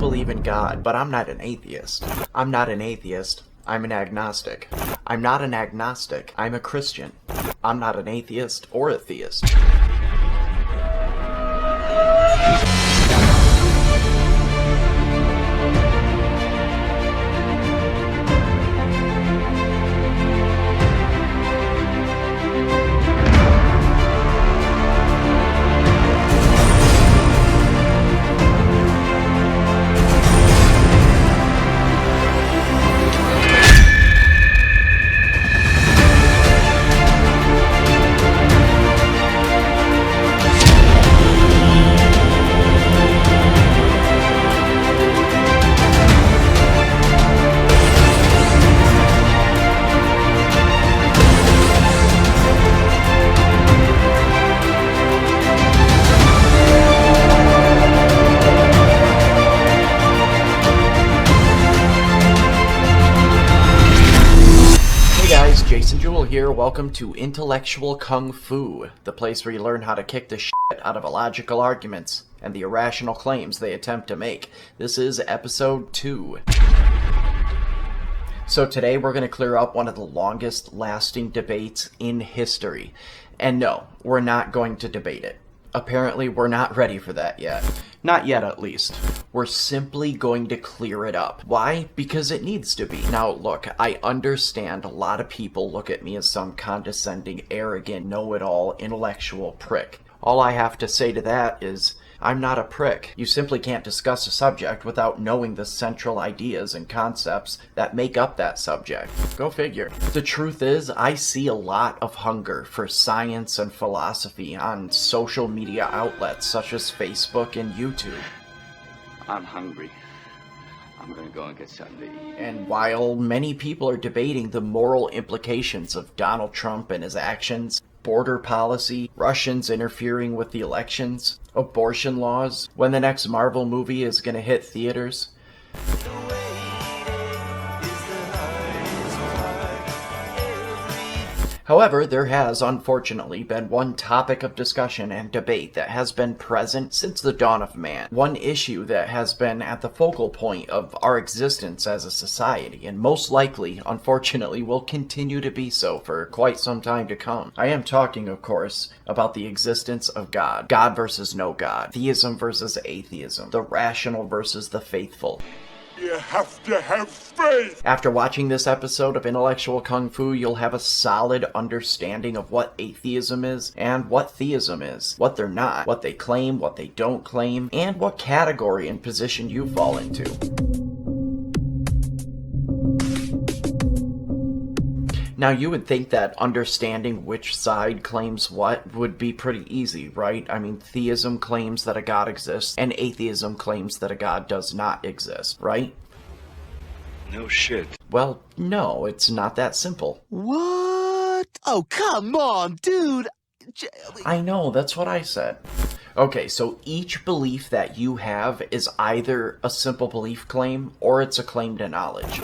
believe in God, but I'm not an atheist. I'm not an atheist. I'm an agnostic. I'm not an agnostic. I'm a Christian. I'm not an atheist or a theist. Jason Jewell here. Welcome to Intellectual Kung Fu, the place where you learn how to kick the shit out of illogical arguments and the irrational claims they attempt to make. This is episode 2. So today we're going to clear up one of the longest lasting debates in history. And no, we're not going to debate it. Apparently we're not ready for that yet. Not yet, at least. We're simply going to clear it up. Why? Because it needs to be. Now, look, I understand a lot of people look at me as some condescending, arrogant, know-it-all, intellectual prick. All I have to say to that is, I'm not a prick. You simply can't discuss a subject without knowing the central ideas and concepts that make up that subject. Go figure. The truth is, I see a lot of hunger for science and philosophy on social media outlets such as Facebook and YouTube. I'm hungry. I'm gonna go and get something to eat. And while many people are debating the moral implications of Donald Trump and his actions, border policy, Russians interfering with the elections, abortion laws, when the next Marvel movie is gonna hit theaters, however, there has, unfortunately, been one topic of discussion and debate that has been present since the dawn of man. One issue that has been at the focal point of our existence as a society, and most likely, unfortunately, will continue to be so for quite some time to come. I am talking, of course, about the existence of God. God versus no God. Theism versus atheism. The rational versus the faithful. You have to have faith! After watching this episode of Intellectual Kung Fu, you'll have a solid understanding of what atheism is and what theism is, what they're not, what they claim, what they don't claim, and what category and position you fall into. Now, you would think that understanding which side claims what would be pretty easy, right? I mean, theism claims that a god exists, and atheism claims that a god does not exist, right? No shit. Well, no, it's not that simple. What? Oh, come on, dude! I know, that's what I said. Okay, so each belief that you have is either a simple belief claim, or it's a claim to knowledge.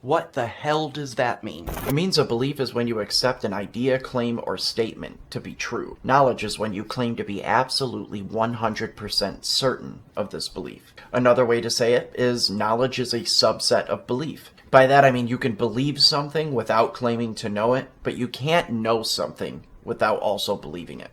What the hell does that mean? It means a belief is when you accept an idea, claim, or statement to be true. Knowledge is when you claim to be absolutely 100% certain of this belief. Another way to say it is knowledge is a subset of belief. By that I mean you can believe something without claiming to know it, but you can't know something without also believing it.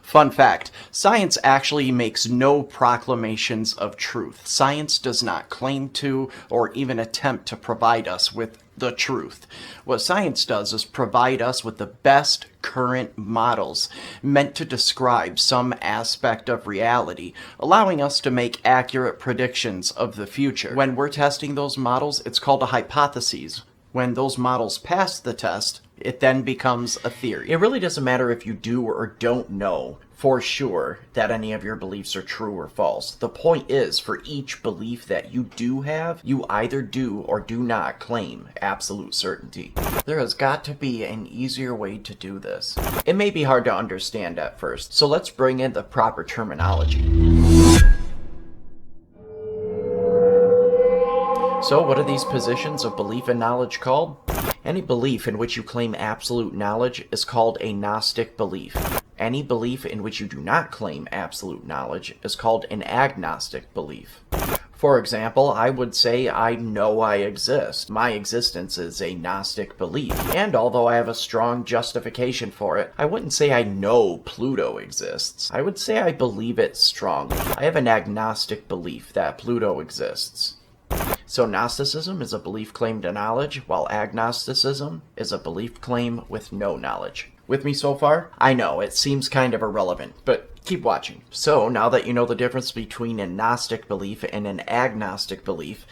Fun fact, science actually makes no proclamations of truth. Science does not claim to or even attempt to provide us with the truth. What science does is provide us with the best current models meant to describe some aspect of reality, allowing us to make accurate predictions of the future. When we're testing those models, it's called a hypothesis. When those models pass the test, it then becomes a theory. It really doesn't matter if you do or don't know for sure that any of your beliefs are true or false. The point is, for each belief that you do have, you either do or do not claim absolute certainty. There has got to be an easier way to do this. It may be hard to understand at first, so let's bring in the proper terminology. So what are these positions of belief and knowledge called? Any belief in which you claim absolute knowledge is called a Gnostic belief. Any belief in which you do not claim absolute knowledge is called an agnostic belief. For example, I would say I know I exist. My existence is a Gnostic belief. And although I have a strong justification for it, I wouldn't say I know Pluto exists. I would say I believe it strongly. I have an agnostic belief that Pluto exists. So Gnosticism is a belief claim to knowledge, while agnosticism is a belief claim with no knowledge. With me so far? I know, it seems kind of irrelevant, but keep watching. So, now that you know the difference between a Gnostic belief and an agnostic belief,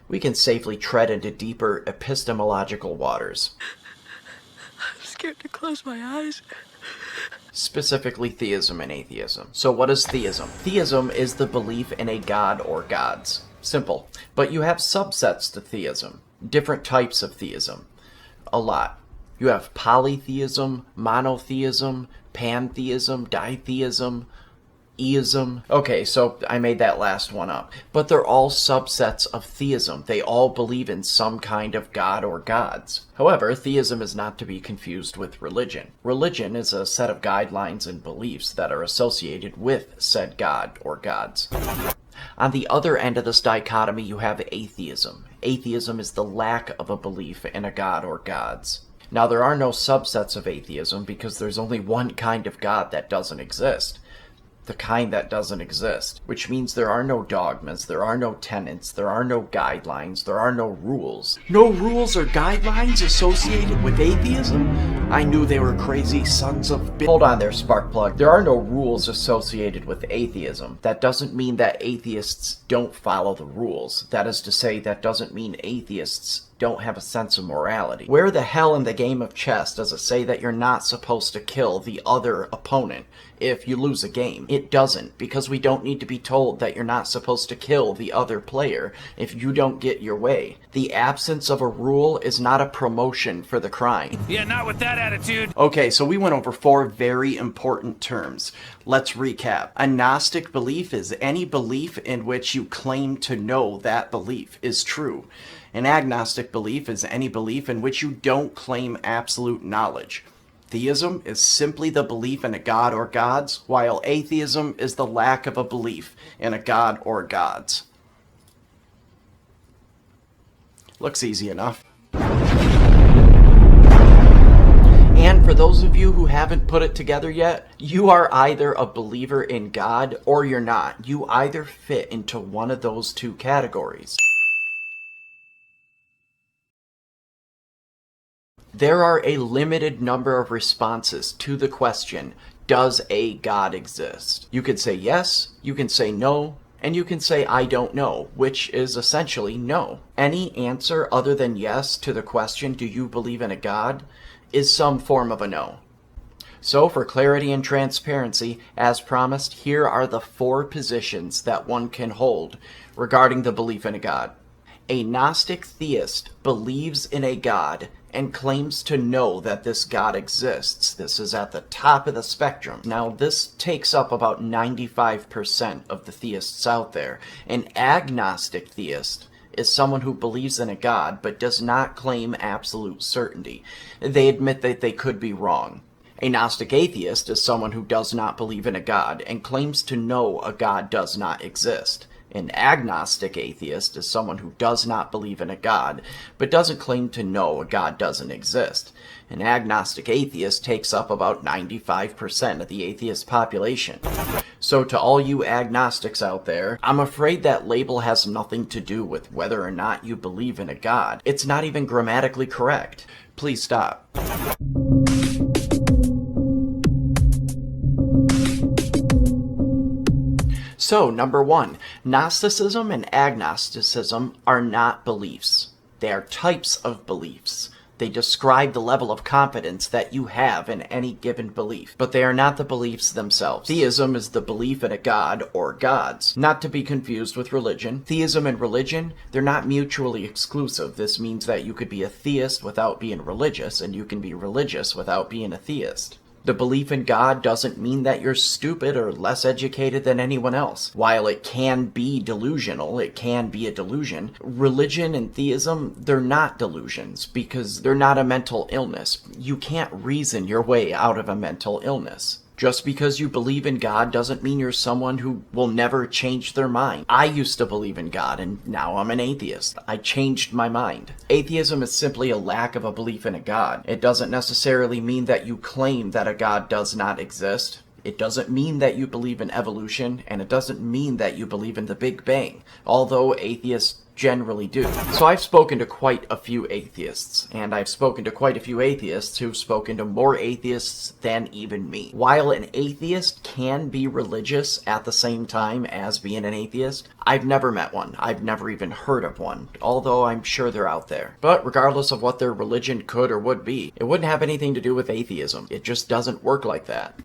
we can safely tread into deeper epistemological waters. I'm scared to close my eyes. Specifically theism and atheism. So what is theism? Theism is the belief in a god or gods. Simple. But you have subsets to theism. Different types of theism. A lot. You have polytheism, monotheism, pantheism, ditheism, eism. Okay, so I made that last one up. But they're all subsets of theism. They all believe in some kind of god or gods. However, theism is not to be confused with religion. Religion is a set of guidelines and beliefs that are associated with said god or gods. On the other end of this dichotomy, you have atheism. Atheism is the lack of a belief in a god or gods. Now, there are no subsets of atheism because there's only one kind of God that doesn't exist. The kind that doesn't exist. Which means there are no dogmas, there are no tenets, there are no guidelines, there are no rules. No rules or guidelines associated with atheism? I knew they were crazy sons of bitch. Hold on there, Sparkplug. There are no rules associated with atheism. That doesn't mean that atheists don't follow the rules. That is to say, that doesn't mean atheists don't have a sense of morality. Where the hell in the game of chess does it say that you're not supposed to kill the other opponent if you lose a game? It doesn't, because we don't need to be told that you're not supposed to kill the other player if you don't get your way. The absence of a rule is not a promotion for the crime. Yeah, not with that attitude. Okay, so we went over 4 very important terms. Let's recap. A Gnostic belief is any belief in which you claim to know that belief is true. An agnostic belief is any belief in which you don't claim absolute knowledge. Theism is simply the belief in a god or gods, while atheism is the lack of a belief in a god or gods. Looks easy enough. And for those of you who haven't put it together yet, you are either a believer in God or you're not. You either fit into one of those two categories. There are a limited number of responses to the question, does a God exist? You could say yes, you can say no, and you can say I don't know, which is essentially no. Any answer other than yes to the question, do you believe in a God, is some form of a no. So for clarity and transparency, as promised, here are the 4 positions that one can hold regarding the belief in a God. A Gnostic theist believes in a God and claims to know that this God exists. This is at the top of the spectrum. Now, this takes up about 95% of the theists out there. An agnostic theist is someone who believes in a God but does not claim absolute certainty. They admit that they could be wrong. A Gnostic atheist is someone who does not believe in a God and claims to know a God does not exist. An agnostic atheist is someone who does not believe in a God, but doesn't claim to know a God doesn't exist. An agnostic atheist takes up about 95% of the atheist population. So to all you agnostics out there, I'm afraid that label has nothing to do with whether or not you believe in a God. It's not even grammatically correct. Please stop. So, number 1, Gnosticism and agnosticism are not beliefs. They are types of beliefs. They describe the level of confidence that you have in any given belief, but they are not the beliefs themselves. Theism is the belief in a god or gods, not to be confused with religion. Theism and religion, they're not mutually exclusive. This means that you could be a theist without being religious, and you can be religious without being a theist. The belief in God doesn't mean that you're stupid or less educated than anyone else. While it can be delusional, it can be a delusion, religion and theism, they're not delusions because they're not a mental illness. You can't reason your way out of a mental illness. Just because you believe in God doesn't mean you're someone who will never change their mind. I used to believe in God, and now I'm an atheist. I changed my mind. Atheism is simply a lack of a belief in a God. It doesn't necessarily mean that you claim that a God does not exist. It doesn't mean that you believe in evolution, and it doesn't mean that you believe in the Big Bang, although atheists generally do. So I've spoken to quite a few atheists, and I've spoken to quite a few atheists who've spoken to more atheists than even me. While an atheist can be religious at the same time as being an atheist, I've never met one. I've never even heard of one, although I'm sure they're out there. But regardless of what their religion could or would be, it wouldn't have anything to do with atheism. It just doesn't work like that.